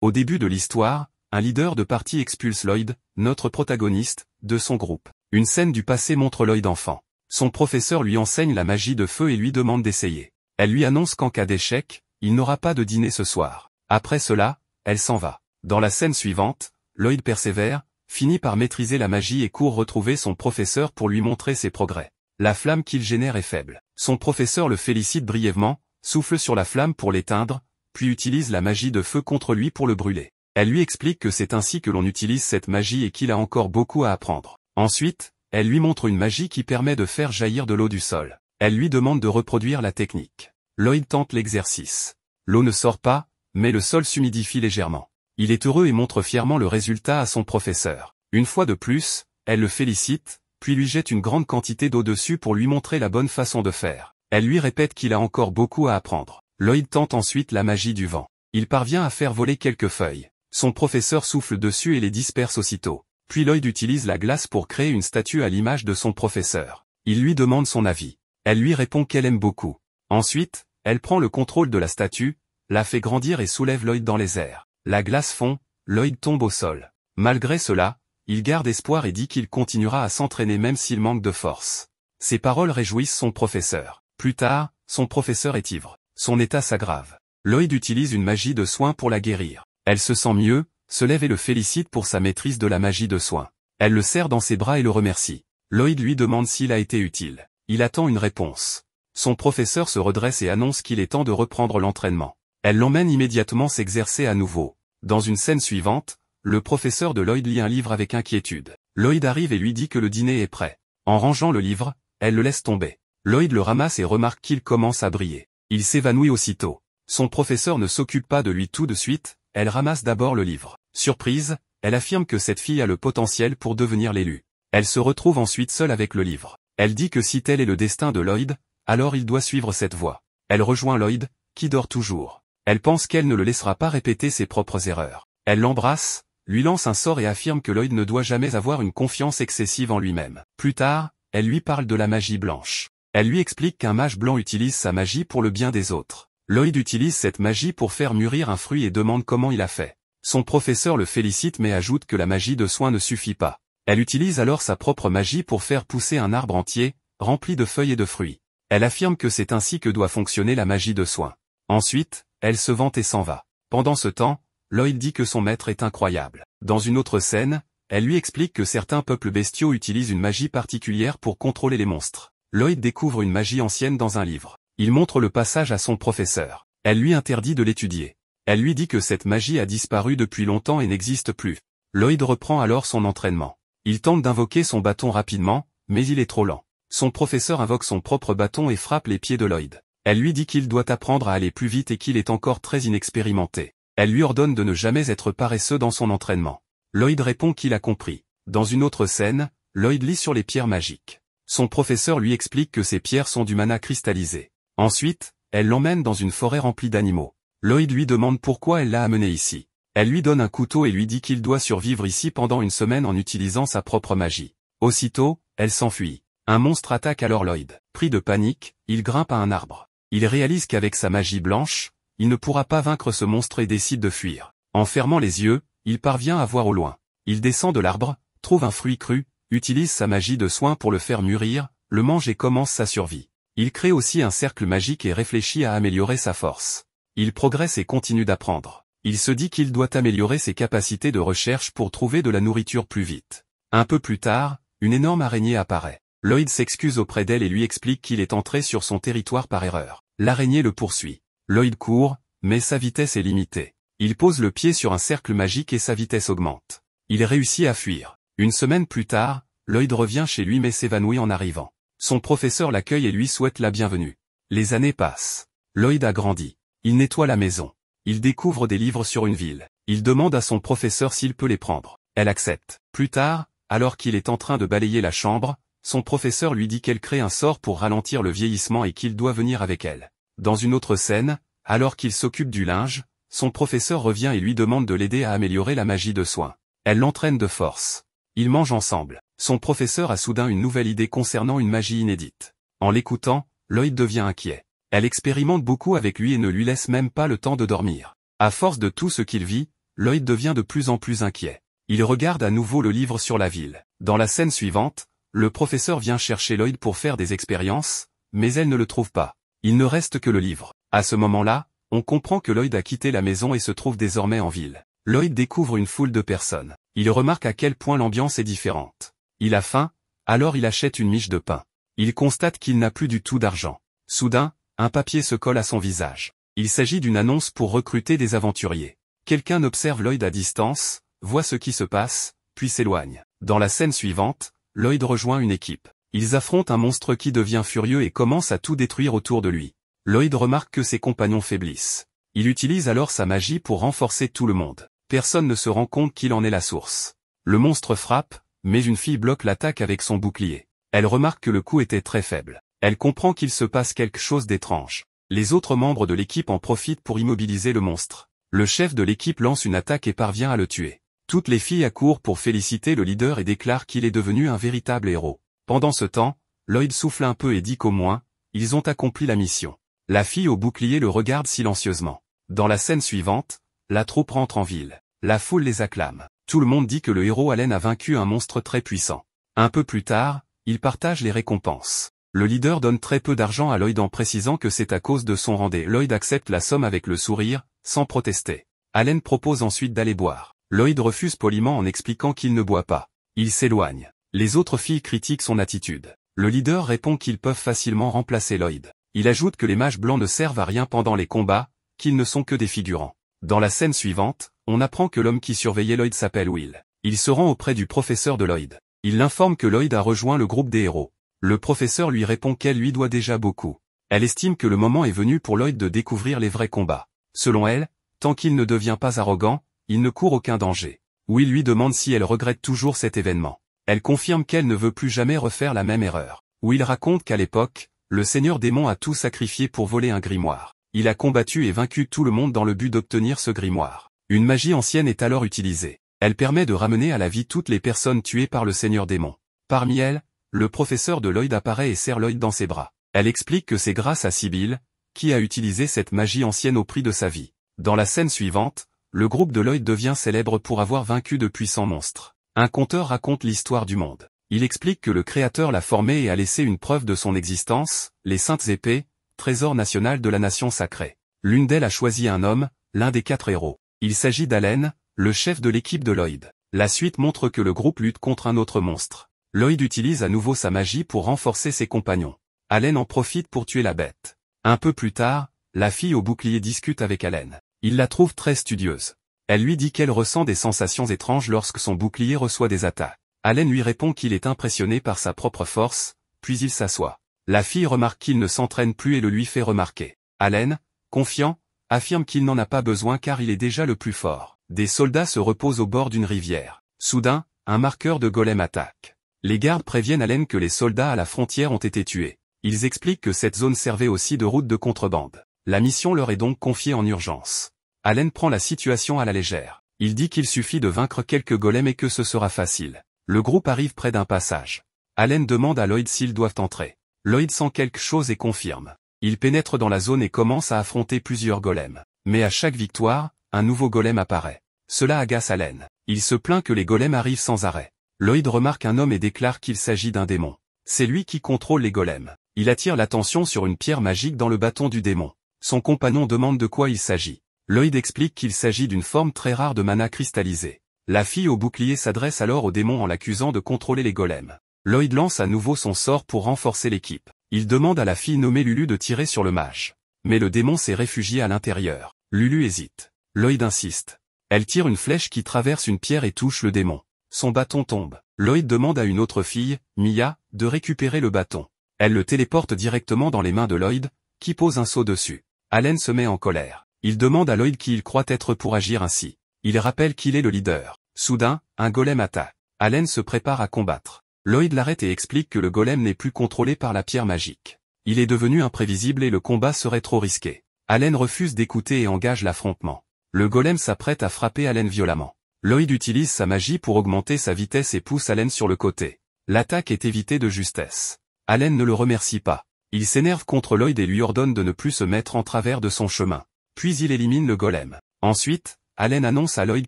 Au début de l'histoire, un leader de parti expulse Lloyd, notre protagoniste, de son groupe. Une scène du passé montre Lloyd enfant. Son professeur lui enseigne la magie de feu et lui demande d'essayer. Elle lui annonce qu'en cas d'échec, il n'aura pas de dîner ce soir. Après cela, elle s'en va. Dans la scène suivante, Lloyd persévère, finit par maîtriser la magie et court retrouver son professeur pour lui montrer ses progrès. La flamme qu'il génère est faible. Son professeur le félicite brièvement, souffle sur la flamme pour l'éteindre, puis utilise la magie de feu contre lui pour le brûler. Elle lui explique que c'est ainsi que l'on utilise cette magie et qu'il a encore beaucoup à apprendre. Ensuite, elle lui montre une magie qui permet de faire jaillir de l'eau du sol. Elle lui demande de reproduire la technique. Lloyd tente l'exercice. L'eau ne sort pas, mais le sol s'humidifie légèrement. Il est heureux et montre fièrement le résultat à son professeur. Une fois de plus, elle le félicite, puis lui jette une grande quantité d'eau dessus pour lui montrer la bonne façon de faire. Elle lui répète qu'il a encore beaucoup à apprendre. Lloyd tente ensuite la magie du vent. Il parvient à faire voler quelques feuilles. Son professeur souffle dessus et les disperse aussitôt. Puis Lloyd utilise la glace pour créer une statue à l'image de son professeur. Il lui demande son avis. Elle lui répond qu'elle aime beaucoup. Ensuite, elle prend le contrôle de la statue, la fait grandir et soulève Lloyd dans les airs. La glace fond, Lloyd tombe au sol. Malgré cela, il garde espoir et dit qu'il continuera à s'entraîner même s'il manque de force. Ces paroles réjouissent son professeur. Plus tard, son professeur est ivre. Son état s'aggrave. Lloyd utilise une magie de soin pour la guérir. Elle se sent mieux, se lève et le félicite pour sa maîtrise de la magie de soin. Elle le serre dans ses bras et le remercie. Lloyd lui demande s'il a été utile. Il attend une réponse. Son professeur se redresse et annonce qu'il est temps de reprendre l'entraînement. Elle l'emmène immédiatement s'exercer à nouveau. Dans une scène suivante, le professeur de Lloyd lit un livre avec inquiétude. Lloyd arrive et lui dit que le dîner est prêt. En rangeant le livre, elle le laisse tomber. Lloyd le ramasse et remarque qu'il commence à briller. Il s'évanouit aussitôt. Son professeur ne s'occupe pas de lui tout de suite, elle ramasse d'abord le livre. Surprise, elle affirme que cette fille a le potentiel pour devenir l'élu. Elle se retrouve ensuite seule avec le livre. Elle dit que si tel est le destin de Lloyd, alors il doit suivre cette voie. Elle rejoint Lloyd, qui dort toujours. Elle pense qu'elle ne le laissera pas répéter ses propres erreurs. Elle l'embrasse, lui lance un sort et affirme que Lloyd ne doit jamais avoir une confiance excessive en lui-même. Plus tard, elle lui parle de la magie blanche. Elle lui explique qu'un mage blanc utilise sa magie pour le bien des autres. Lloyd utilise cette magie pour faire mûrir un fruit et demande comment il a fait. Son professeur le félicite mais ajoute que la magie de soin ne suffit pas. Elle utilise alors sa propre magie pour faire pousser un arbre entier, rempli de feuilles et de fruits. Elle affirme que c'est ainsi que doit fonctionner la magie de soin. Ensuite, elle se vante et s'en va. Pendant ce temps, Lloyd dit que son maître est incroyable. Dans une autre scène, elle lui explique que certains peuples bestiaux utilisent une magie particulière pour contrôler les monstres. Lloyd découvre une magie ancienne dans un livre. Il montre le passage à son professeur. Elle lui interdit de l'étudier. Elle lui dit que cette magie a disparu depuis longtemps et n'existe plus. Lloyd reprend alors son entraînement. Il tente d'invoquer son bâton rapidement, mais il est trop lent. Son professeur invoque son propre bâton et frappe les pieds de Lloyd. Elle lui dit qu'il doit apprendre à aller plus vite et qu'il est encore très inexpérimenté. Elle lui ordonne de ne jamais être paresseux dans son entraînement. Lloyd répond qu'il a compris. Dans une autre scène, Lloyd lit sur les pierres magiques. Son professeur lui explique que ces pierres sont du mana cristallisé. Ensuite, elle l'emmène dans une forêt remplie d'animaux. Lloyd lui demande pourquoi elle l'a amené ici. Elle lui donne un couteau et lui dit qu'il doit survivre ici pendant une semaine en utilisant sa propre magie. Aussitôt, elle s'enfuit. Un monstre attaque alors Lloyd. Pris de panique, il grimpe à un arbre. Il réalise qu'avec sa magie blanche, il ne pourra pas vaincre ce monstre et décide de fuir. En fermant les yeux, il parvient à voir au loin. Il descend de l'arbre, trouve un fruit cru, utilise sa magie de soin pour le faire mûrir, le mange et commence sa survie. Il crée aussi un cercle magique et réfléchit à améliorer sa force. Il progresse et continue d'apprendre. Il se dit qu'il doit améliorer ses capacités de recherche pour trouver de la nourriture plus vite. Un peu plus tard, une énorme araignée apparaît. Lloyd s'excuse auprès d'elle et lui explique qu'il est entré sur son territoire par erreur. L'araignée le poursuit. Lloyd court, mais sa vitesse est limitée. Il pose le pied sur un cercle magique et sa vitesse augmente. Il réussit à fuir. Une semaine plus tard, Lloyd revient chez lui mais s'évanouit en arrivant. Son professeur l'accueille et lui souhaite la bienvenue. Les années passent. Lloyd a grandi. Il nettoie la maison. Il découvre des livres sur une ville. Il demande à son professeur s'il peut les prendre. Elle accepte. Plus tard, alors qu'il est en train de balayer la chambre, son professeur lui dit qu'elle crée un sort pour ralentir le vieillissement et qu'il doit venir avec elle. Dans une autre scène, alors qu'il s'occupe du linge, son professeur revient et lui demande de l'aider à améliorer la magie de soin. Elle l'entraîne de force. Ils mangent ensemble. Son professeur a soudain une nouvelle idée concernant une magie inédite. En l'écoutant, Lloyd devient inquiet. Elle expérimente beaucoup avec lui et ne lui laisse même pas le temps de dormir. À force de tout ce qu'il vit, Lloyd devient de plus en plus inquiet. Il regarde à nouveau le livre sur la ville. Dans la scène suivante, le professeur vient chercher Lloyd pour faire des expériences, mais elle ne le trouve pas. Il ne reste que le livre. À ce moment-là, on comprend que Lloyd a quitté la maison et se trouve désormais en ville. Lloyd découvre une foule de personnes. Il remarque à quel point l'ambiance est différente. Il a faim, alors il achète une miche de pain. Il constate qu'il n'a plus du tout d'argent. Soudain, un papier se colle à son visage. Il s'agit d'une annonce pour recruter des aventuriers. Quelqu'un observe Lloyd à distance, voit ce qui se passe, puis s'éloigne. Dans la scène suivante, Lloyd rejoint une équipe. Ils affrontent un monstre qui devient furieux et commence à tout détruire autour de lui. Lloyd remarque que ses compagnons faiblissent. Il utilise alors sa magie pour renforcer tout le monde. Personne ne se rend compte qu'il en est la source. Le monstre frappe, mais une fille bloque l'attaque avec son bouclier. Elle remarque que le coup était très faible. Elle comprend qu'il se passe quelque chose d'étrange. Les autres membres de l'équipe en profitent pour immobiliser le monstre. Le chef de l'équipe lance une attaque et parvient à le tuer. Toutes les filles accourent pour féliciter le leader et déclarent qu'il est devenu un véritable héros. Pendant ce temps, Lloyd souffle un peu et dit qu'au moins, ils ont accompli la mission. La fille au bouclier le regarde silencieusement. Dans la scène suivante, la troupe rentre en ville. La foule les acclame. Tout le monde dit que le héros Allen a vaincu un monstre très puissant. Un peu plus tard, ils partagent les récompenses. Le leader donne très peu d'argent à Lloyd en précisant que c'est à cause de son rendez. Lloyd accepte la somme avec le sourire, sans protester. Allen propose ensuite d'aller boire. Lloyd refuse poliment en expliquant qu'il ne boit pas. Il s'éloigne. Les autres filles critiquent son attitude. Le leader répond qu'ils peuvent facilement remplacer Lloyd. Il ajoute que les mages blancs ne servent à rien pendant les combats, qu'ils ne sont que des figurants. Dans la scène suivante, on apprend que l'homme qui surveillait Lloyd s'appelle Will. Il se rend auprès du professeur de Lloyd. Il l'informe que Lloyd a rejoint le groupe des héros. Le professeur lui répond qu'elle lui doit déjà beaucoup. Elle estime que le moment est venu pour Lloyd de découvrir les vrais combats. Selon elle, tant qu'il ne devient pas arrogant, il ne court aucun danger. Will lui demande si elle regrette toujours cet événement. Elle confirme qu'elle ne veut plus jamais refaire la même erreur. Will raconte qu'à l'époque, le seigneur démon a tout sacrifié pour voler un grimoire. Il a combattu et vaincu tout le monde dans le but d'obtenir ce grimoire. Une magie ancienne est alors utilisée. Elle permet de ramener à la vie toutes les personnes tuées par le seigneur démon. Parmi elles, le professeur de Lloyd apparaît et serre Lloyd dans ses bras. Elle explique que c'est grâce à Sibyl, qui a utilisé cette magie ancienne au prix de sa vie. Dans la scène suivante, le groupe de Lloyd devient célèbre pour avoir vaincu de puissants monstres. Un conteur raconte l'histoire du monde. Il explique que le Créateur l'a formé et a laissé une preuve de son existence, les Saintes Épées, trésor national de la nation sacrée. L'une d'elles a choisi un homme, l'un des 4 héros. Il s'agit d'Allen, le chef de l'équipe de Lloyd. La suite montre que le groupe lutte contre un autre monstre. Lloyd utilise à nouveau sa magie pour renforcer ses compagnons. Allen en profite pour tuer la bête. Un peu plus tard, la fille au bouclier discute avec Allen. Il la trouve très studieuse. Elle lui dit qu'elle ressent des sensations étranges lorsque son bouclier reçoit des attaques. Allen lui répond qu'il est impressionné par sa propre force, puis il s'assoit. La fille remarque qu'il ne s'entraîne plus et le lui fait remarquer. Allen, confiant, affirme qu'il n'en a pas besoin car il est déjà le plus fort. Des soldats se reposent au bord d'une rivière. Soudain, un marqueur de golem attaque. Les gardes préviennent Allen que les soldats à la frontière ont été tués. Ils expliquent que cette zone servait aussi de route de contrebande. La mission leur est donc confiée en urgence. Allen prend la situation à la légère. Il dit qu'il suffit de vaincre quelques golems et que ce sera facile. Le groupe arrive près d'un passage. Allen demande à Lloyd s'ils doivent entrer. Lloyd sent quelque chose et confirme. Il pénètre dans la zone et commence à affronter plusieurs golems. Mais à chaque victoire, un nouveau golem apparaît. Cela agace Allen. Il se plaint que les golems arrivent sans arrêt. Lloyd remarque un homme et déclare qu'il s'agit d'un démon. C'est lui qui contrôle les golems. Il attire l'attention sur une pierre magique dans le bâton du démon. Son compagnon demande de quoi il s'agit. Lloyd explique qu'il s'agit d'une forme très rare de mana cristallisé. La fille au bouclier s'adresse alors au démon en l'accusant de contrôler les golems. Lloyd lance à nouveau son sort pour renforcer l'équipe. Il demande à la fille nommée Lulu de tirer sur le mage. Mais le démon s'est réfugié à l'intérieur. Lulu hésite. Lloyd insiste. Elle tire une flèche qui traverse une pierre et touche le démon. Son bâton tombe. Lloyd demande à une autre fille, Mia, de récupérer le bâton. Elle le téléporte directement dans les mains de Lloyd, qui pose un seau dessus. Allen se met en colère. Il demande à Lloyd qui il croit être pour agir ainsi. Il rappelle qu'il est le leader. Soudain, un golem attaque. Allen se prépare à combattre. Lloyd l'arrête et explique que le golem n'est plus contrôlé par la pierre magique. Il est devenu imprévisible et le combat serait trop risqué. Allen refuse d'écouter et engage l'affrontement. Le golem s'apprête à frapper Allen violemment. Lloyd utilise sa magie pour augmenter sa vitesse et pousse Allen sur le côté. L'attaque est évitée de justesse. Allen ne le remercie pas. Il s'énerve contre Lloyd et lui ordonne de ne plus se mettre en travers de son chemin. Puis il élimine le golem. Ensuite, Allen annonce à Lloyd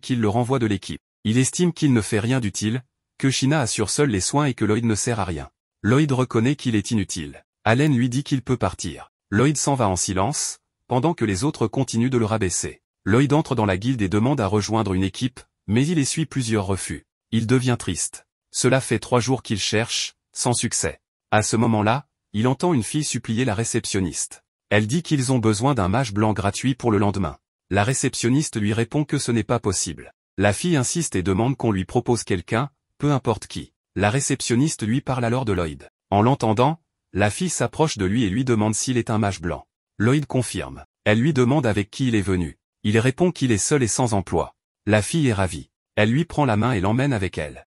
qu'il le renvoie de l'équipe. Il estime qu'il ne fait rien d'utile, que Sheena assure seule les soins et que Lloyd ne sert à rien. Lloyd reconnaît qu'il est inutile. Allen lui dit qu'il peut partir. Lloyd s'en va en silence, pendant que les autres continuent de le rabaisser. Lloyd entre dans la guilde et demande à rejoindre une équipe, mais il essuie plusieurs refus. Il devient triste. Cela fait 3 jours qu'il cherche, sans succès. À ce moment-là, il entend une fille supplier la réceptionniste. Elle dit qu'ils ont besoin d'un mage blanc gratuit pour le lendemain. La réceptionniste lui répond que ce n'est pas possible. La fille insiste et demande qu'on lui propose quelqu'un, peu importe qui. La réceptionniste lui parle alors de Lloyd. En l'entendant, la fille s'approche de lui et lui demande s'il est un mage blanc. Lloyd confirme. Elle lui demande avec qui il est venu. Il répond qu'il est seul et sans emploi. La fille est ravie. Elle lui prend la main et l'emmène avec elle.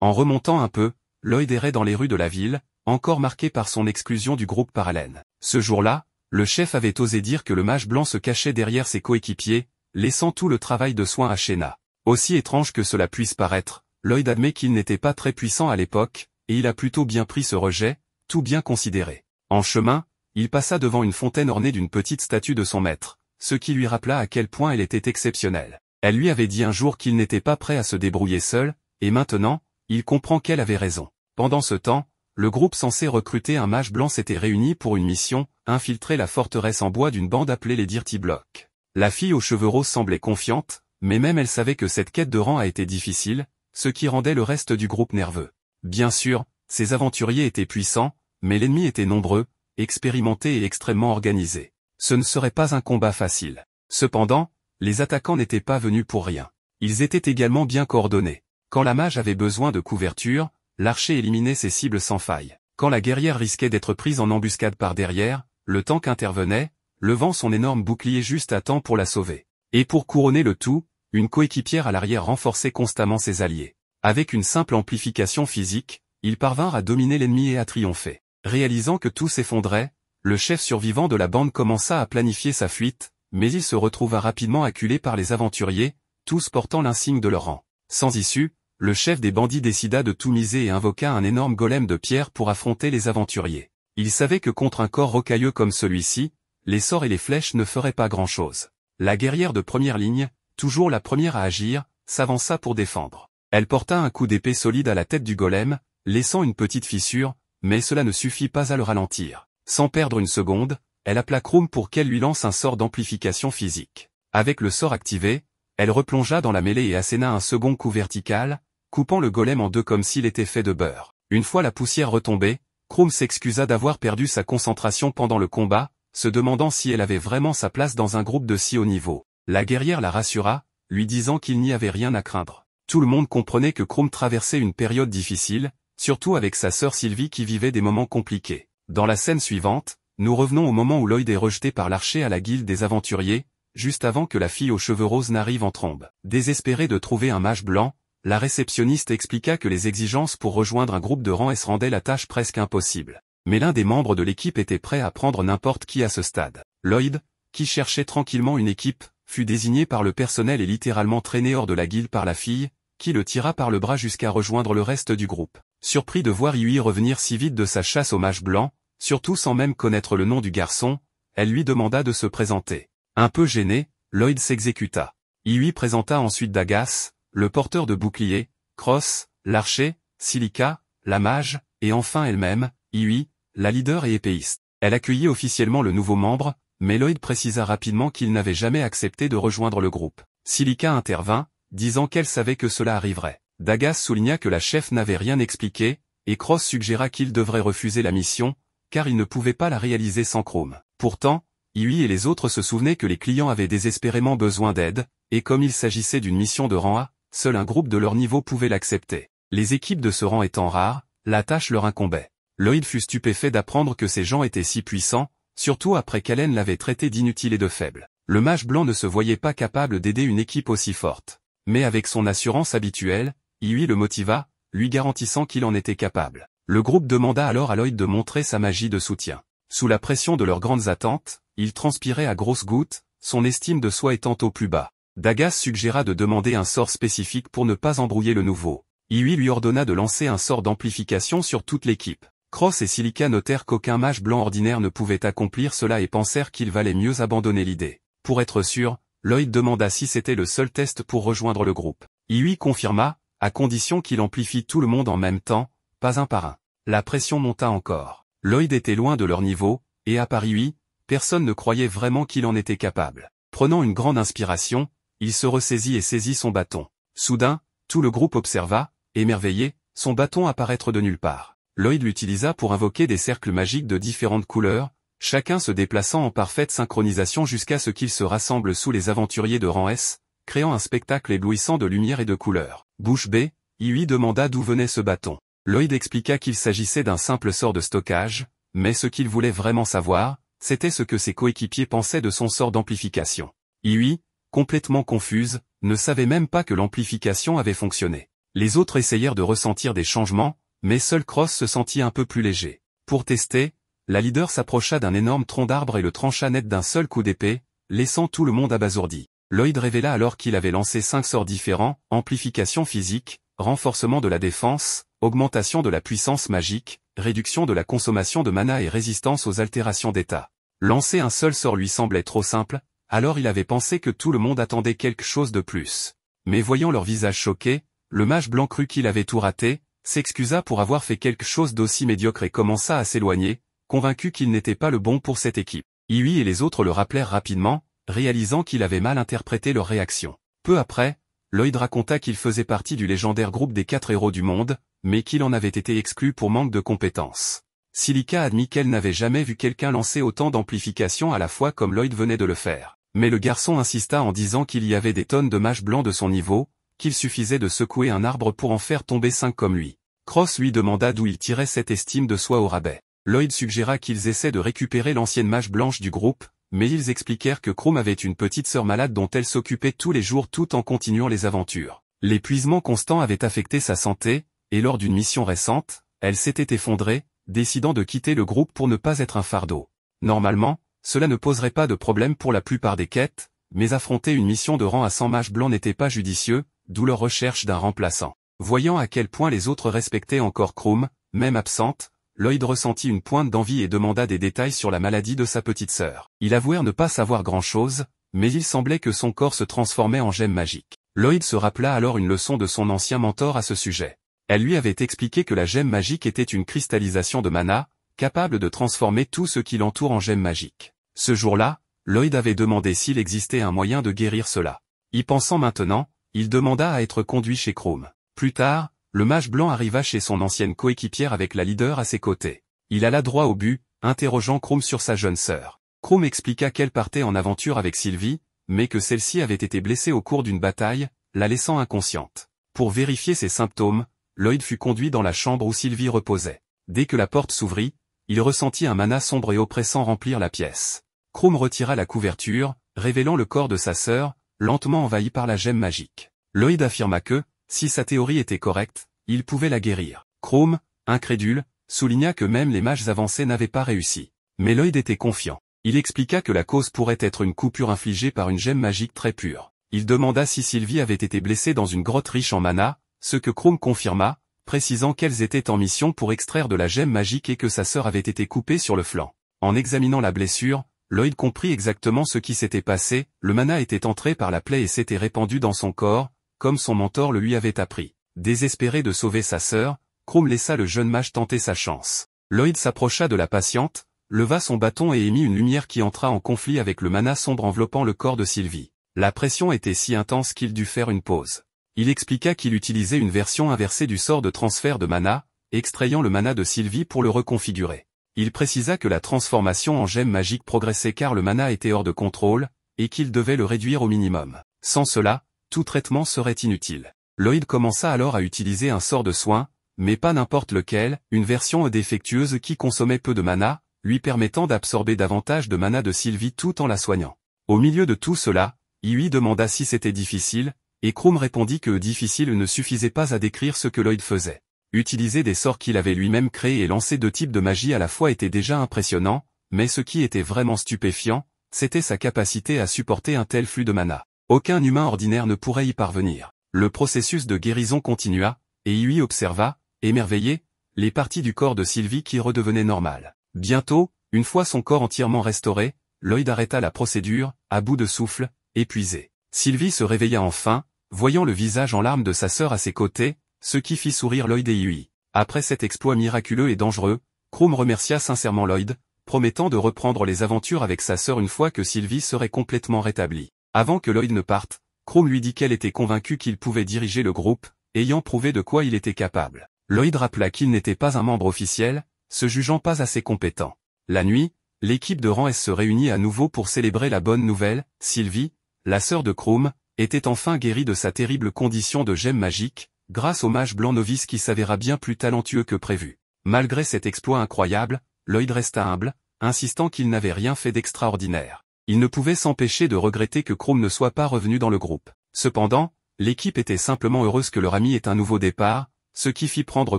En remontant un peu, Lloyd errait dans les rues de la ville, encore marqué par son exclusion du groupe par Allen. Ce jour-là, le chef avait osé dire que le mage blanc se cachait derrière ses coéquipiers, laissant tout le travail de soin à Sheena. Aussi étrange que cela puisse paraître, Lloyd admet qu'il n'était pas très puissant à l'époque, et il a plutôt bien pris ce rejet, tout bien considéré. En chemin, il passa devant une fontaine ornée d'une petite statue de son maître, ce qui lui rappela à quel point elle était exceptionnelle. Elle lui avait dit un jour qu'il n'était pas prêt à se débrouiller seul, et maintenant, il comprend qu'elle avait raison. Pendant ce temps, le groupe censé recruter un mage blanc s'était réuni pour une mission, infiltrer la forteresse en bois d'une bande appelée les Dirty Blocks. La fille aux cheveux roses semblait confiante, mais même elle savait que cette quête de rang a été difficile, ce qui rendait le reste du groupe nerveux. Bien sûr, ces aventuriers étaient puissants, mais l'ennemi était nombreux, expérimenté et extrêmement organisé. Ce ne serait pas un combat facile. Cependant, les attaquants n'étaient pas venus pour rien. Ils étaient également bien coordonnés. Quand la mage avait besoin de couverture, l'archer éliminait ses cibles sans faille. Quand la guerrière risquait d'être prise en embuscade par derrière, le tank intervenait, levant son énorme bouclier juste à temps pour la sauver. Et pour couronner le tout, une coéquipière à l'arrière renforçait constamment ses alliés. Avec une simple amplification physique, ils parvinrent à dominer l'ennemi et à triompher. Réalisant que tout s'effondrait, le chef survivant de la bande commença à planifier sa fuite, mais il se retrouva rapidement acculé par les aventuriers, tous portant l'insigne de leur rang. Sans issue, le chef des bandits décida de tout miser et invoqua un énorme golem de pierre pour affronter les aventuriers. Il savait que contre un corps rocailleux comme celui-ci, les sorts et les flèches ne feraient pas grand-chose. La guerrière de première ligne, toujours la première à agir, s'avança pour défendre. Elle porta un coup d'épée solide à la tête du golem, laissant une petite fissure, mais cela ne suffit pas à le ralentir. Sans perdre une seconde, elle appela Krumm pour qu'elle lui lance un sort d'amplification physique. Avec le sort activé, elle replongea dans la mêlée et asséna un second coup vertical, coupant le golem en deux comme s'il était fait de beurre. Une fois la poussière retombée, Krumm s'excusa d'avoir perdu sa concentration pendant le combat, se demandant si elle avait vraiment sa place dans un groupe de si haut niveau. La guerrière la rassura, lui disant qu'il n'y avait rien à craindre. Tout le monde comprenait que Krumm traversait une période difficile, surtout avec sa sœur Sylvie qui vivait des moments compliqués. Dans la scène suivante, nous revenons au moment où Lloyd est rejeté par l'archer à la guilde des aventuriers, juste avant que la fille aux cheveux roses n'arrive en trombe. Désespérée de trouver un mage blanc, la réceptionniste expliqua que les exigences pour rejoindre un groupe de rang S rendaient la tâche presque impossible. Mais l'un des membres de l'équipe était prêt à prendre n'importe qui à ce stade. Lloyd, qui cherchait tranquillement une équipe, fut désigné par le personnel et littéralement traîné hors de la guilde par la fille, qui le tira par le bras jusqu'à rejoindre le reste du groupe. Surpris de voir Yui revenir si vite de sa chasse au mage blanc, surtout sans même connaître le nom du garçon, elle lui demanda de se présenter. Un peu gêné, Lloyd s'exécuta. Yui présenta ensuite Dagas, le porteur de bouclier, Cross, l'archer, Silica, la mage, et enfin elle-même, Yui, la leader et épéiste. Elle accueillit officiellement le nouveau membre, mais Lloyd précisa rapidement qu'il n'avait jamais accepté de rejoindre le groupe. Silica intervint, disant qu'elle savait que cela arriverait. Dagas souligna que la chef n'avait rien expliqué, et Cross suggéra qu'il devrait refuser la mission, car il ne pouvait pas la réaliser sans Krumm. Pourtant, Yui et les autres se souvenaient que les clients avaient désespérément besoin d'aide, et comme il s'agissait d'une mission de rang A, seul un groupe de leur niveau pouvait l'accepter. Les équipes de ce rang étant rares, la tâche leur incombait. Lloyd fut stupéfait d'apprendre que ces gens étaient si puissants, surtout après qu'Allen l'avait traité d'inutile et de faible. Le mage blanc ne se voyait pas capable d'aider une équipe aussi forte. Mais avec son assurance habituelle, Yui le motiva, lui garantissant qu'il en était capable. Le groupe demanda alors à Lloyd de montrer sa magie de soutien. Sous la pression de leurs grandes attentes, il transpirait à grosses gouttes, son estime de soi étant au plus bas. Dagas suggéra de demander un sort spécifique pour ne pas embrouiller le nouveau. Yui lui ordonna de lancer un sort d'amplification sur toute l'équipe. Cross et Silica notèrent qu'aucun mage blanc ordinaire ne pouvait accomplir cela et pensèrent qu'il valait mieux abandonner l'idée. Pour être sûr, Lloyd demanda si c'était le seul test pour rejoindre le groupe. Iwi confirma, à condition qu'il amplifie tout le monde en même temps, pas un par un. La pression monta encore. Lloyd était loin de leur niveau, et à part Iwi, personne ne croyait vraiment qu'il en était capable. Prenant une grande inspiration, il se ressaisit et saisit son bâton. Soudain, tout le groupe observa, émerveillé, son bâton apparaître de nulle part. Lloyd l'utilisa pour invoquer des cercles magiques de différentes couleurs, chacun se déplaçant en parfaite synchronisation jusqu'à ce qu'ils se rassemblent sous les aventuriers de rang S, créant un spectacle éblouissant de lumière et de couleurs. Bouche bée, Iwi demanda d'où venait ce bâton. Lloyd expliqua qu'il s'agissait d'un simple sort de stockage, mais ce qu'il voulait vraiment savoir, c'était ce que ses coéquipiers pensaient de son sort d'amplification. Iwi, complètement confuse, ne savait même pas que l'amplification avait fonctionné. Les autres essayèrent de ressentir des changements, mais seul Cross se sentit un peu plus léger. Pour tester, la leader s'approcha d'un énorme tronc d'arbre et le trancha net d'un seul coup d'épée, laissant tout le monde abasourdi. Lloyd révéla alors qu'il avait lancé 5 sorts différents, amplification physique, renforcement de la défense, augmentation de la puissance magique, réduction de la consommation de mana et résistance aux altérations d'état. Lancer un seul sort lui semblait trop simple, alors il avait pensé que tout le monde attendait quelque chose de plus. Mais voyant leur visage choqué, le mage blanc crut qu'il avait tout raté, s'excusa pour avoir fait quelque chose d'aussi médiocre et commença à s'éloigner, convaincu qu'il n'était pas le bon pour cette équipe. Iwi et les autres le rappelèrent rapidement, réalisant qu'il avait mal interprété leur réaction. Peu après, Lloyd raconta qu'il faisait partie du légendaire groupe des 4 héros du monde, mais qu'il en avait été exclu pour manque de compétences. Silica admit qu'elle n'avait jamais vu quelqu'un lancer autant d'amplification à la fois comme Lloyd venait de le faire. Mais le garçon insista en disant qu'il y avait des tonnes de mages blancs de son niveau, qu'il suffisait de secouer un arbre pour en faire tomber 5 comme lui. Cross lui demanda d'où il tirait cette estime de soi au rabais. Lloyd suggéra qu'ils essaient de récupérer l'ancienne mage blanche du groupe, mais ils expliquèrent que Chrome avait une petite sœur malade dont elle s'occupait tous les jours tout en continuant les aventures. L'épuisement constant avait affecté sa santé, et lors d'une mission récente, elle s'était effondrée, décidant de quitter le groupe pour ne pas être un fardeau. Normalement, cela ne poserait pas de problème pour la plupart des quêtes, mais affronter une mission de rang à 100 mages blancs n'était pas judicieux, d'où leur recherche d'un remplaçant. Voyant à quel point les autres respectaient encore Chrome, même absente, Lloyd ressentit une pointe d'envie et demanda des détails sur la maladie de sa petite sœur. Il avouèrent ne pas savoir grand-chose, mais il semblait que son corps se transformait en gemme magique. Lloyd se rappela alors une leçon de son ancien mentor à ce sujet. Elle lui avait expliqué que la gemme magique était une cristallisation de mana, capable de transformer tout ce qui l'entoure en gemme magique. Ce jour-là, Lloyd avait demandé s'il existait un moyen de guérir cela. Y pensant maintenant, il demanda à être conduit chez Chrome. Plus tard, le mage blanc arriva chez son ancienne coéquipière avec la leader à ses côtés. Il alla droit au but, interrogeant Chrome sur sa jeune sœur. Chrome expliqua qu'elle partait en aventure avec Sylvie, mais que celle-ci avait été blessée au cours d'une bataille, la laissant inconsciente. Pour vérifier ses symptômes, Lloyd fut conduit dans la chambre où Sylvie reposait. Dès que la porte s'ouvrit, il ressentit un mana sombre et oppressant remplir la pièce. Chrome retira la couverture, révélant le corps de sa sœur, lentement envahi par la gemme magique. Lloyd affirma que, si sa théorie était correcte, il pouvait la guérir. Chrome, incrédule, souligna que même les mages avancés n'avaient pas réussi. Mais Lloyd était confiant. Il expliqua que la cause pourrait être une coupure infligée par une gemme magique très pure. Il demanda si Sylvie avait été blessée dans une grotte riche en mana, ce que Chrome confirma, précisant qu'elles étaient en mission pour extraire de la gemme magique et que sa sœur avait été coupée sur le flanc. En examinant la blessure, Lloyd comprit exactement ce qui s'était passé, le mana était entré par la plaie et s'était répandu dans son corps, comme son mentor le lui avait appris. Désespéré de sauver sa sœur, Chrome laissa le jeune mage tenter sa chance. Lloyd s'approcha de la patiente, leva son bâton et émit une lumière qui entra en conflit avec le mana sombre enveloppant le corps de Sylvie. La pression était si intense qu'il dut faire une pause. Il expliqua qu'il utilisait une version inversée du sort de transfert de mana, extrayant le mana de Sylvie pour le reconfigurer. Il précisa que la transformation en gemme magique progressait car le mana était hors de contrôle, et qu'il devait le réduire au minimum. Sans cela, tout traitement serait inutile. Lloyd commença alors à utiliser un sort de soin, mais pas n'importe lequel, une version défectueuse qui consommait peu de mana, lui permettant d'absorber davantage de mana de Sylvie tout en la soignant. Au milieu de tout cela, Iwi demanda si c'était difficile, et Chrome répondit que difficile ne suffisait pas à décrire ce que Lloyd faisait. Utiliser des sorts qu'il avait lui-même créés et lancer 2 types de magie à la fois était déjà impressionnant, mais ce qui était vraiment stupéfiant, c'était sa capacité à supporter un tel flux de mana. Aucun humain ordinaire ne pourrait y parvenir. Le processus de guérison continua, et Iwi observa, émerveillé, les parties du corps de Sylvie qui redevenaient normales. Bientôt, une fois son corps entièrement restauré, Lloyd arrêta la procédure, à bout de souffle, épuisé. Sylvie se réveilla enfin, voyant le visage en larmes de sa sœur à ses côtés, ce qui fit sourire Lloyd et Hughie. Après cet exploit miraculeux et dangereux, Krumm remercia sincèrement Lloyd, promettant de reprendre les aventures avec sa sœur une fois que Sylvie serait complètement rétablie. Avant que Lloyd ne parte, Krumm lui dit qu'elle était convaincue qu'il pouvait diriger le groupe, ayant prouvé de quoi il était capable. Lloyd rappela qu'il n'était pas un membre officiel, se jugeant pas assez compétent. La nuit, l'équipe de rang S se réunit à nouveau pour célébrer la bonne nouvelle. Sylvie, la sœur de Krumm, était enfin guérie de sa terrible condition de gemme magique, grâce au mage blanc novice qui s'avéra bien plus talentueux que prévu. Malgré cet exploit incroyable, Lloyd resta humble, insistant qu'il n'avait rien fait d'extraordinaire. Il ne pouvait s'empêcher de regretter que Krumm ne soit pas revenu dans le groupe. Cependant, l'équipe était simplement heureuse que leur ami ait un nouveau départ, ce qui fit prendre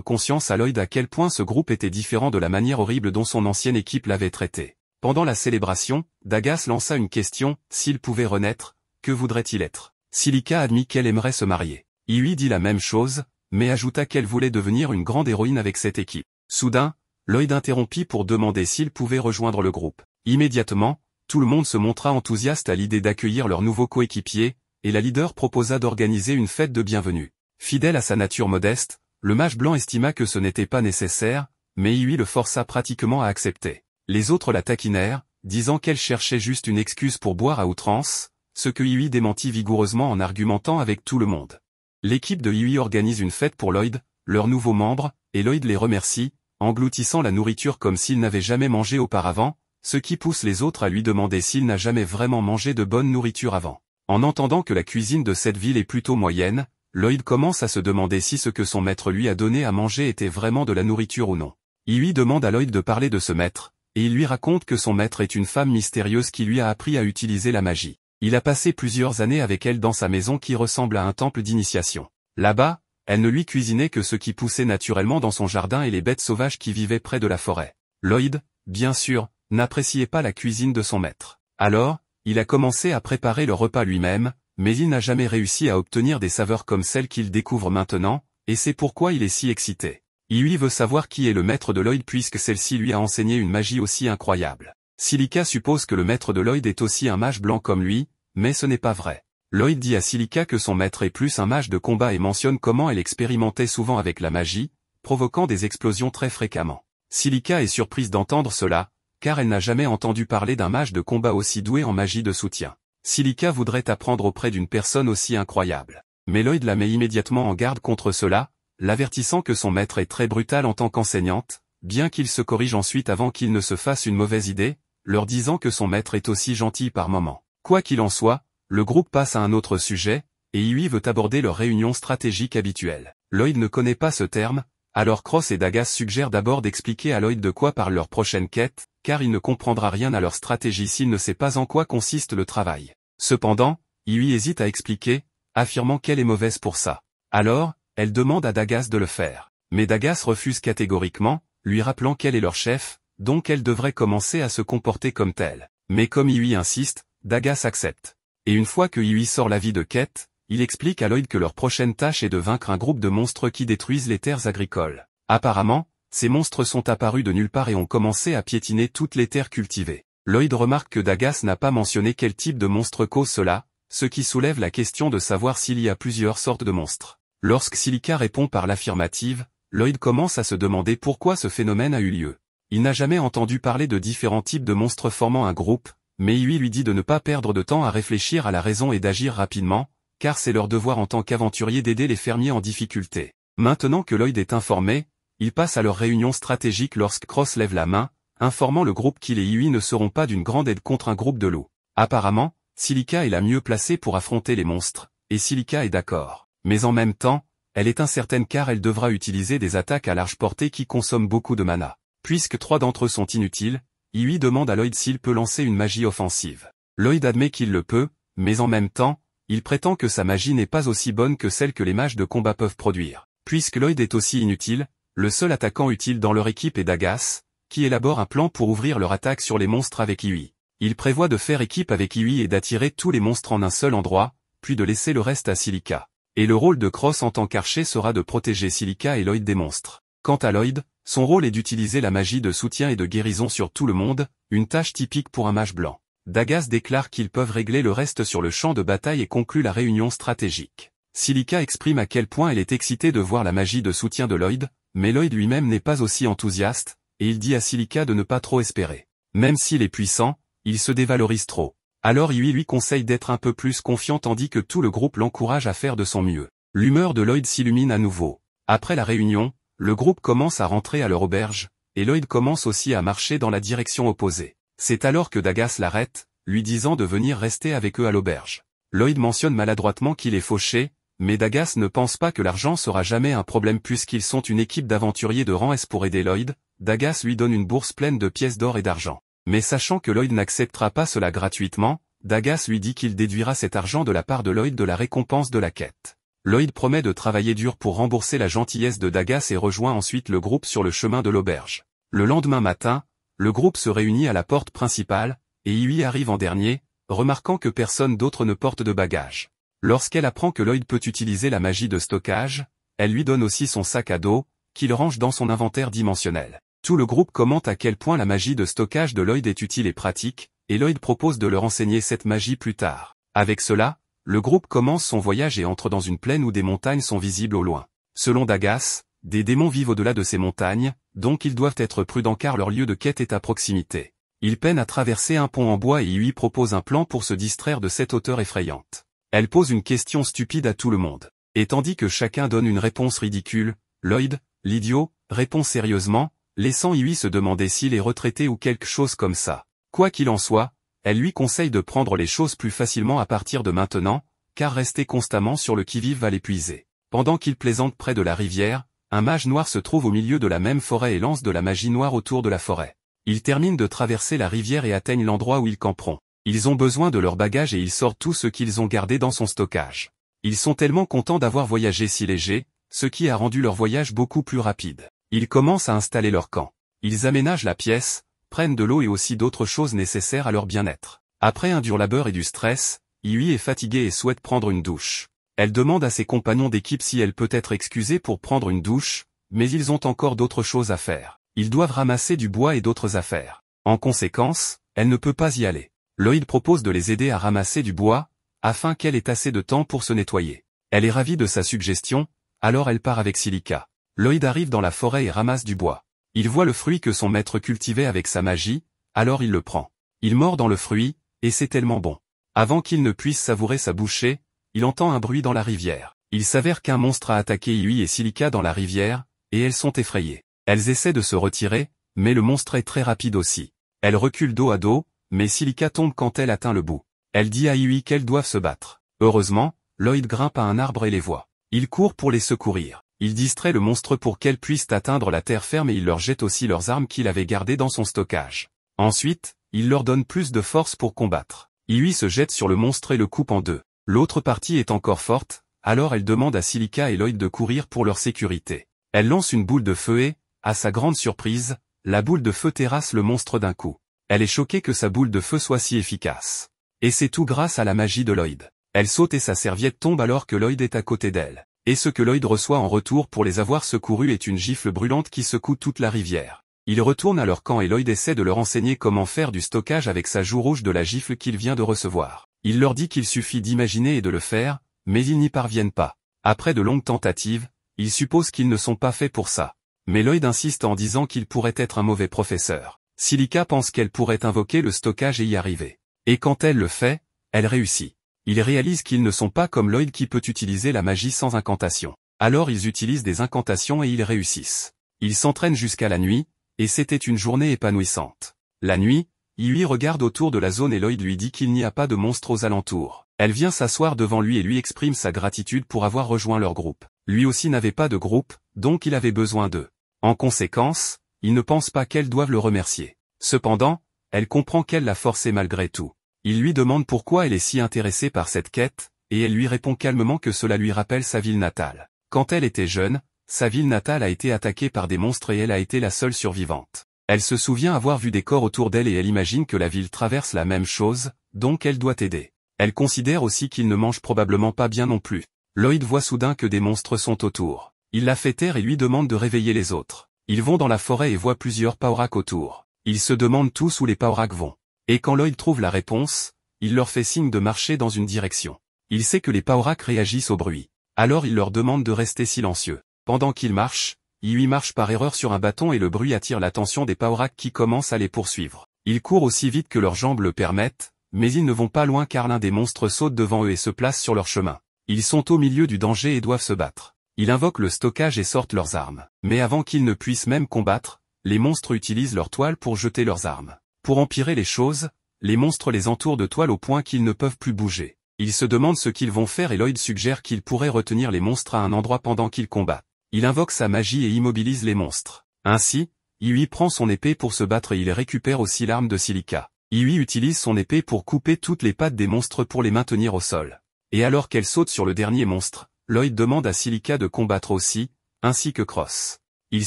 conscience à Lloyd à quel point ce groupe était différent de la manière horrible dont son ancienne équipe l'avait traité. Pendant la célébration, Dagas lança une question, s'il pouvait renaître, que voudrait-il être? Silica admit qu'elle aimerait se marier. Iwi dit la même chose, mais ajouta qu'elle voulait devenir une grande héroïne avec cette équipe. Soudain, Lloyd interrompit pour demander s'il pouvait rejoindre le groupe. Immédiatement, tout le monde se montra enthousiaste à l'idée d'accueillir leur nouveau coéquipier, et la leader proposa d'organiser une fête de bienvenue. Fidèle à sa nature modeste, le mage blanc estima que ce n'était pas nécessaire, mais Iwi le força pratiquement à accepter. Les autres la taquinèrent, disant qu'elle cherchait juste une excuse pour boire à outrance, ce que Iwi démentit vigoureusement en argumentant avec tout le monde. L'équipe de Iwi organise une fête pour Lloyd, leur nouveau membre, et Lloyd les remercie, engloutissant la nourriture comme s'il n'avait jamais mangé auparavant, ce qui pousse les autres à lui demander s'il n'a jamais vraiment mangé de bonne nourriture avant. En entendant que la cuisine de cette ville est plutôt moyenne, Lloyd commence à se demander si ce que son maître lui a donné à manger était vraiment de la nourriture ou non. Iwi demande à Lloyd de parler de ce maître, et il lui raconte que son maître est une femme mystérieuse qui lui a appris à utiliser la magie. Il a passé plusieurs années avec elle dans sa maison qui ressemble à un temple d'initiation. Là-bas, elle ne lui cuisinait que ce qui poussait naturellement dans son jardin et les bêtes sauvages qui vivaient près de la forêt. Lloyd, bien sûr, n'appréciait pas la cuisine de son maître. Alors, il a commencé à préparer le repas lui-même, mais il n'a jamais réussi à obtenir des saveurs comme celles qu'il découvre maintenant, et c'est pourquoi il est si excité. Iwi veut savoir qui est le maître de Lloyd puisque celle-ci lui a enseigné une magie aussi incroyable. Silica suppose que le maître de Lloyd est aussi un mage blanc comme lui, mais ce n'est pas vrai. Lloyd dit à Silica que son maître est plus un mage de combat et mentionne comment elle expérimentait souvent avec la magie, provoquant des explosions très fréquemment. Silica est surprise d'entendre cela, car elle n'a jamais entendu parler d'un mage de combat aussi doué en magie de soutien. Silica voudrait apprendre auprès d'une personne aussi incroyable. Mais Lloyd la met immédiatement en garde contre cela, l'avertissant que son maître est très brutal en tant qu'enseignante, bien qu'il se corrige ensuite avant qu'il ne se fasse une mauvaise idée, leur disant que son maître est aussi gentil par moments. Quoi qu'il en soit, le groupe passe à un autre sujet, et Iwi veut aborder leur réunion stratégique habituelle. Lloyd ne connaît pas ce terme, alors Cross et Dagas suggèrent d'abord d'expliquer à Lloyd de quoi parle leur prochaine quête, car il ne comprendra rien à leur stratégie s'il ne sait pas en quoi consiste le travail. Cependant, Iwi hésite à expliquer, affirmant qu'elle est mauvaise pour ça. Alors, elle demande à Dagas de le faire. Mais Dagas refuse catégoriquement, lui rappelant qu'elle est leur chef, donc elle devrait commencer à se comporter comme telle. Mais comme Iwi insiste, Dagas accepte. Et une fois que Iwi sort la vie de quête, il explique à Lloyd que leur prochaine tâche est de vaincre un groupe de monstres qui détruisent les terres agricoles. Apparemment, ces monstres sont apparus de nulle part et ont commencé à piétiner toutes les terres cultivées. Lloyd remarque que Dagas n'a pas mentionné quel type de monstre cause cela, ce qui soulève la question de savoir s'il y a plusieurs sortes de monstres. Lorsque Silica répond par l'affirmative, Lloyd commence à se demander pourquoi ce phénomène a eu lieu. Il n'a jamais entendu parler de différents types de monstres formant un groupe, mais Iwi lui dit de ne pas perdre de temps à réfléchir à la raison et d'agir rapidement, car c'est leur devoir en tant qu'aventuriers d'aider les fermiers en difficulté. Maintenant que Lloyd est informé, il passe à leur réunion stratégique lorsque Cross lève la main, informant le groupe qu'il et Iwi ne seront pas d'une grande aide contre un groupe de loups. Apparemment, Silica est la mieux placée pour affronter les monstres, et Silica est d'accord. Mais en même temps, elle est incertaine car elle devra utiliser des attaques à large portée qui consomment beaucoup de mana. Puisque 3 d'entre eux sont inutiles, Iwi demande à Lloyd s'il peut lancer une magie offensive. Lloyd admet qu'il le peut, mais en même temps, il prétend que sa magie n'est pas aussi bonne que celle que les mages de combat peuvent produire. Puisque Lloyd est aussi inutile, le seul attaquant utile dans leur équipe est Dagas, qui élabore un plan pour ouvrir leur attaque sur les monstres avec Iwi. Il prévoit de faire équipe avec Iwi et d'attirer tous les monstres en un seul endroit, puis de laisser le reste à Silica. Et le rôle de Cross en tant qu'archer sera de protéger Silica et Lloyd des monstres. Quant à Lloyd, son rôle est d'utiliser la magie de soutien et de guérison sur tout le monde, une tâche typique pour un mage blanc. Dagas déclare qu'ils peuvent régler le reste sur le champ de bataille et conclut la réunion stratégique. Silica exprime à quel point elle est excitée de voir la magie de soutien de Lloyd, mais Lloyd lui-même n'est pas aussi enthousiaste, et il dit à Silica de ne pas trop espérer. Même s'il est puissant, il se dévalorise trop. Alors Yui lui conseille d'être un peu plus confiant tandis que tout le groupe l'encourage à faire de son mieux. L'humeur de Lloyd s'illumine à nouveau. Après la réunion, le groupe commence à rentrer à leur auberge, et Lloyd commence aussi à marcher dans la direction opposée. C'est alors que Dagas l'arrête, lui disant de venir rester avec eux à l'auberge. Lloyd mentionne maladroitement qu'il est fauché, mais Dagas ne pense pas que l'argent sera jamais un problème puisqu'ils sont une équipe d'aventuriers de rang S pour aider Lloyd. Dagas lui donne une bourse pleine de pièces d'or et d'argent. Mais sachant que Lloyd n'acceptera pas cela gratuitement, Dagas lui dit qu'il déduira cet argent de la part de Lloyd de la récompense de la quête. Lloyd promet de travailler dur pour rembourser la gentillesse de Dagas et rejoint ensuite le groupe sur le chemin de l'auberge. Le lendemain matin, le groupe se réunit à la porte principale, et Yui arrive en dernier, remarquant que personne d'autre ne porte de bagages. Lorsqu'elle apprend que Lloyd peut utiliser la magie de stockage, elle lui donne aussi son sac à dos, qu'il range dans son inventaire dimensionnel. Tout le groupe commente à quel point la magie de stockage de Lloyd est utile et pratique, et Lloyd propose de leur enseigner cette magie plus tard. Avec cela, le groupe commence son voyage et entre dans une plaine où des montagnes sont visibles au loin. Selon Dagas, des démons vivent au-delà de ces montagnes, donc ils doivent être prudents car leur lieu de quête est à proximité. Ils peinent à traverser un pont en bois et Yui propose un plan pour se distraire de cette hauteur effrayante. Elle pose une question stupide à tout le monde. Et tandis que chacun donne une réponse ridicule, Lloyd, l'idiot, répond sérieusement, laissant Yui se demander s'il est retraité ou quelque chose comme ça. Quoi qu'il en soit, elle lui conseille de prendre les choses plus facilement à partir de maintenant, car rester constamment sur le qui-vive va l'épuiser. Pendant qu'il plaisante près de la rivière, un mage noir se trouve au milieu de la même forêt et lance de la magie noire autour de la forêt. Ils terminent de traverser la rivière et atteignent l'endroit où ils camperont. Ils ont besoin de leurs bagages et ils sortent tout ce qu'ils ont gardé dans son stockage. Ils sont tellement contents d'avoir voyagé si léger, ce qui a rendu leur voyage beaucoup plus rapide. Ils commencent à installer leur camp. Ils aménagent la pièce, prennent de l'eau et aussi d'autres choses nécessaires à leur bien-être. Après un dur labeur et du stress, Yui est fatiguée et souhaite prendre une douche. Elle demande à ses compagnons d'équipe si elle peut être excusée pour prendre une douche, mais ils ont encore d'autres choses à faire. Ils doivent ramasser du bois et d'autres affaires. En conséquence, elle ne peut pas y aller. Lloyd propose de les aider à ramasser du bois, afin qu'elle ait assez de temps pour se nettoyer. Elle est ravie de sa suggestion, alors elle part avec Silica. Lloyd arrive dans la forêt et ramasse du bois. Il voit le fruit que son maître cultivait avec sa magie, alors il le prend. Il mord dans le fruit, et c'est tellement bon. Avant qu'il ne puisse savourer sa bouchée, il entend un bruit dans la rivière. Il s'avère qu'un monstre a attaqué Yui et Silica dans la rivière, et elles sont effrayées. Elles essaient de se retirer, mais le monstre est très rapide aussi. Elles reculent dos à dos, mais Silica tombe quand elle atteint le bout. Elle dit à Yui qu'elles doivent se battre. Heureusement, Lloyd grimpe à un arbre et les voit. Il court pour les secourir. Il distrait le monstre pour qu'elles puissent atteindre la terre ferme et il leur jette aussi leurs armes qu'il avait gardées dans son stockage. Ensuite, il leur donne plus de force pour combattre. Yui se jette sur le monstre et le coupe en deux. L'autre partie est encore forte, alors elle demande à Silica et Lloyd de courir pour leur sécurité. Elle lance une boule de feu et, à sa grande surprise, la boule de feu terrasse le monstre d'un coup. Elle est choquée que sa boule de feu soit si efficace. Et c'est tout grâce à la magie de Lloyd. Elle saute et sa serviette tombe alors que Lloyd est à côté d'elle. Et ce que Lloyd reçoit en retour pour les avoir secourus est une gifle brûlante qui secoue toute la rivière. Ils retournent à leur camp et Lloyd essaie de leur enseigner comment faire du stockage avec sa joue rouge de la gifle qu'il vient de recevoir. Il leur dit qu'il suffit d'imaginer et de le faire, mais ils n'y parviennent pas. Après de longues tentatives, ils supposent qu'ils ne sont pas faits pour ça. Mais Lloyd insiste en disant qu'il pourrait être un mauvais professeur. Silica pense qu'elle pourrait invoquer le stockage et y arriver. Et quand elle le fait, elle réussit. Ils réalisent qu'ils ne sont pas comme Lloyd qui peut utiliser la magie sans incantation. Alors ils utilisent des incantations et ils réussissent. Ils s'entraînent jusqu'à la nuit, et c'était une journée épanouissante. La nuit, Yui regarde autour de la zone et Lloyd lui dit qu'il n'y a pas de monstres aux alentours. Elle vient s'asseoir devant lui et lui exprime sa gratitude pour avoir rejoint leur groupe. Lui aussi n'avait pas de groupe, donc il avait besoin d'eux. En conséquence, il ne pense pas qu'elles doivent le remercier. Cependant, elle comprend qu'elle l'a forcé malgré tout. Il lui demande pourquoi elle est si intéressée par cette quête, et elle lui répond calmement que cela lui rappelle sa ville natale. Quand elle était jeune, sa ville natale a été attaquée par des monstres et elle a été la seule survivante. Elle se souvient avoir vu des corps autour d'elle et elle imagine que la ville traverse la même chose, donc elle doit aider. Elle considère aussi qu'ils ne mangent probablement pas bien non plus. Lloyd voit soudain que des monstres sont autour. Il la fait taire et lui demande de réveiller les autres. Ils vont dans la forêt et voient plusieurs Paorak autour. Ils se demandent tous où les Paorak vont. Et quand Lloyd trouve la réponse, il leur fait signe de marcher dans une direction. Il sait que les Paorak réagissent au bruit. Alors il leur demande de rester silencieux. Pendant qu'ils marchent, Iui marche par erreur sur un bâton et le bruit attire l'attention des Paorak qui commencent à les poursuivre. Ils courent aussi vite que leurs jambes le permettent, mais ils ne vont pas loin car l'un des monstres saute devant eux et se place sur leur chemin. Ils sont au milieu du danger et doivent se battre. Ils invoquent le stockage et sortent leurs armes. Mais avant qu'ils ne puissent même combattre, les monstres utilisent leurs toiles pour jeter leurs armes. Pour empirer les choses, les monstres les entourent de toiles au point qu'ils ne peuvent plus bouger. Ils se demandent ce qu'ils vont faire et Lloyd suggère qu'ils pourraient retenir les monstres à un endroit pendant qu'ils combattent. Il invoque sa magie et immobilise les monstres. Ainsi, Iui prend son épée pour se battre et il récupère aussi l'arme de Silica. Iui utilise son épée pour couper toutes les pattes des monstres pour les maintenir au sol. Et alors qu'elle saute sur le dernier monstre, Lloyd demande à Silica de combattre aussi, ainsi que Cross. Ils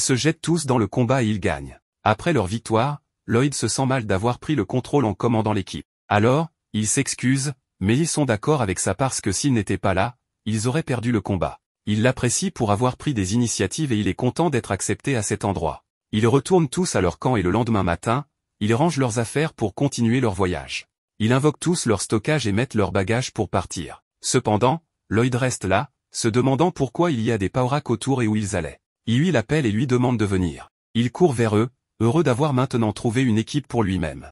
se jettent tous dans le combat et ils gagnent. Après leur victoire, Lloyd se sent mal d'avoir pris le contrôle en commandant l'équipe. Alors, il s'excuse, mais ils sont d'accord avec ça parce que s'ils n'étaient pas là, ils auraient perdu le combat. Il l'apprécie pour avoir pris des initiatives et il est content d'être accepté à cet endroit. Ils retournent tous à leur camp et le lendemain matin, ils rangent leurs affaires pour continuer leur voyage. Ils invoquent tous leur stockage et mettent leurs bagages pour partir. Cependant, Lloyd reste là, se demandant pourquoi il y a des Paorak autour et où ils allaient. Iui l'appelle et lui demande de venir. Il court vers eux, heureux d'avoir maintenant trouvé une équipe pour lui-même.